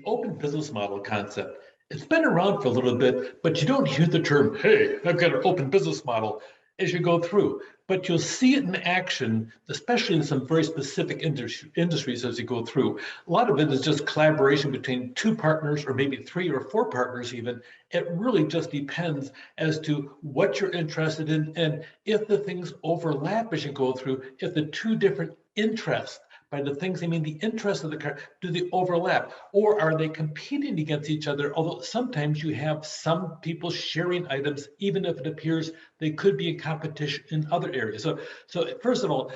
open business model concept. It's been around for a little bit, but you don't hear the term, hey, I've got an open business model as you go through. But you'll see it in action, especially in some very specific industries as you go through. A lot of it is just collaboration between two partners or maybe three or four partners even. It really just depends as to what you're interested in and if the things overlap as you go through, if the two different interests, by the things, I mean the interests of the car, do they overlap or are they competing against each other? Although sometimes you have some people sharing items, even if it appears they could be in competition in other areas. So first of all,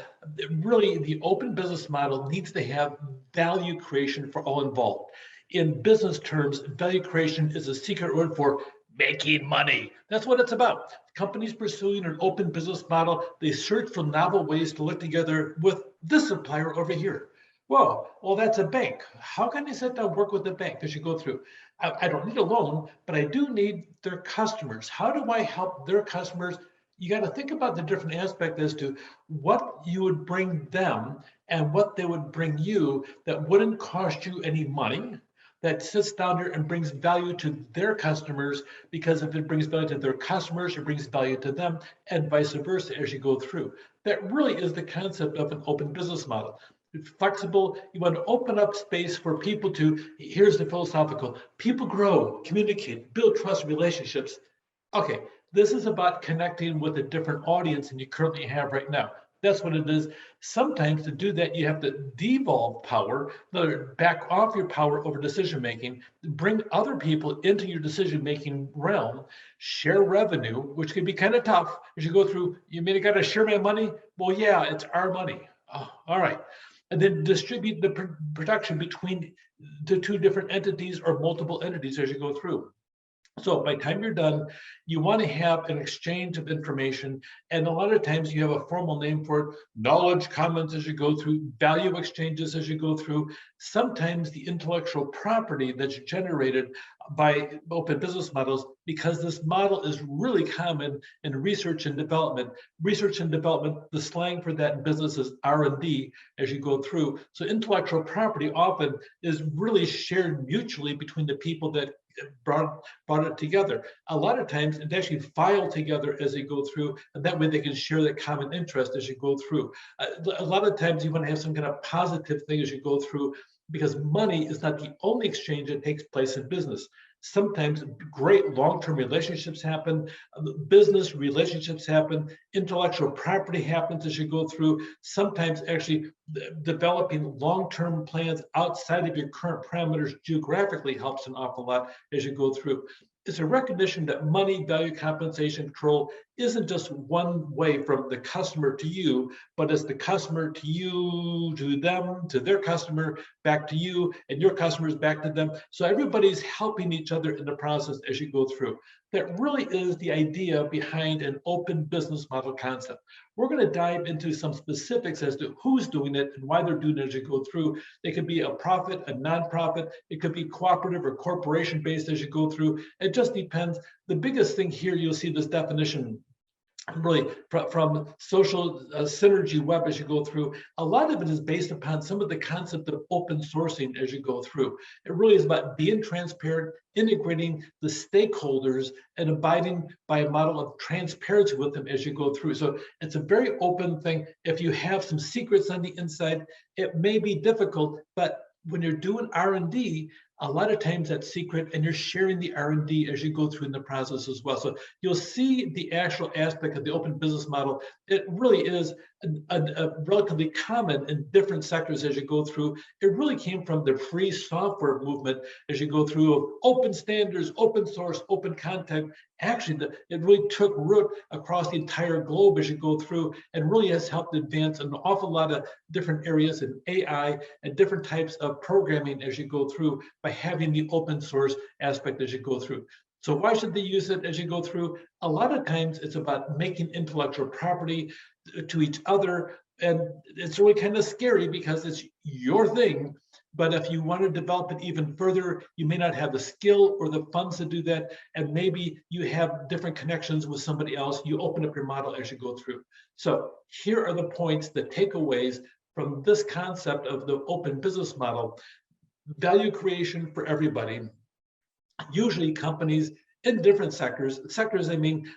really the open business model needs to have value creation for all involved. In business terms, value creation is a secret word for making money. That's what it's about. Companies pursuing an open business model, they search for novel ways to work together with this supplier over here. Whoa, well, that's a bank. How can I sit down and work with the bank as you go through? I don't need a loan, but I do need their customers. How do I help their customers? You got to think about the different aspects as to what you would bring them and what they would bring you that wouldn't cost you any money, that sits down there and brings value to their customers, because if it brings value to their customers, it brings value to them, and vice versa as you go through. That really is the concept of an open business model. It's flexible. You want to open up space for people to, here's the philosophical, people grow, communicate, build trust relationships. Okay, this is about connecting with a different audience than you currently have right now. That's what it is. Sometimes to do that, you have to devolve power, back off your power over decision making, bring other people into your decision making realm, share revenue, which can be kind of tough as you go through. You mean I got to share my money? Well, yeah, it's our money. Oh, all right. And then distribute the production between the two different entities or multiple entities as you go through. So by the time you're done, you want to have an exchange of information. And a lot of times you have a formal name for it, knowledge commons as you go through, value exchanges as you go through. Sometimes the intellectual property that's generated by open business models, because this model is really common in research and development. Research and development, the slang for that in business is R&D as you go through. So intellectual property often is really shared mutually between the people that brought it together. A lot of times it's actually filed together as they go through, and that way they can share that common interest as you go through. A lot of times you want to have some kind of positive thing as you go through, because money is not the only exchange that takes place in business. Sometimes great long-term relationships happen, business relationships happen, intellectual property happens as you go through. Sometimes actually developing long-term plans outside of your current parameters geographically helps an awful lot as you go through. It's a recognition that money, value, compensation, control isn't just one way from the customer to you, but it's the customer to you, to them, to their customer, back to you, and your customers back to them. So everybody's helping each other in the process as you go through. That really is the idea behind an open business model concept. We're going to dive into some specifics as to who's doing it and why they're doing it as you go through. It could be a profit, a nonprofit. It could be cooperative or corporation based as you go through. It just depends. The biggest thing here, you'll see this definition really from Social Synergy Web as you go through. A lot of it is based upon some of the concept of open sourcing as you go through. It really is about being transparent, integrating the stakeholders, and abiding by a model of transparency with them as you go through. So it's a very open thing. If you have some secrets on the inside, it may be difficult, but when you're doing R&D, a lot of times that's secret, and you're sharing the R&D as you go through in the process as well. So you'll see the actual aspect of the open business model. It really is a relatively common in different sectors as you go through. It really came from the free software movement as you go through of open standards, open source, open content. Actually, it really took root across the entire globe as you go through, and really has helped advance an awful lot of different areas in AI and different types of programming as you go through by having the open source aspect as you go through. So why should they use it as you go through? A lot of times it's about making intellectual property to each other. And it's really kind of scary because it's your thing. But if you want to develop it even further, you may not have the skill or the funds to do that. And maybe you have different connections with somebody else. You open up your model as you go through. So here are the points, the takeaways from this concept of the open business model. value creation for everybody. Usually companies in different sectors, I mean,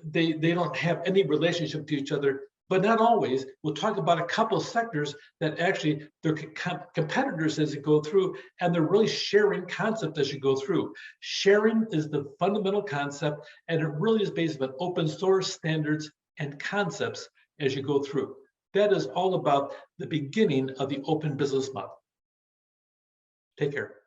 they don't have any relationship to each other, but not always. We'll talk about a couple of sectors that actually they're competitors as you go through, and they're really sharing concept as you go through. Sharing is the fundamental concept, and it really is based on open source standards and concepts as you go through. That is all about the beginning of the open business model. Take care.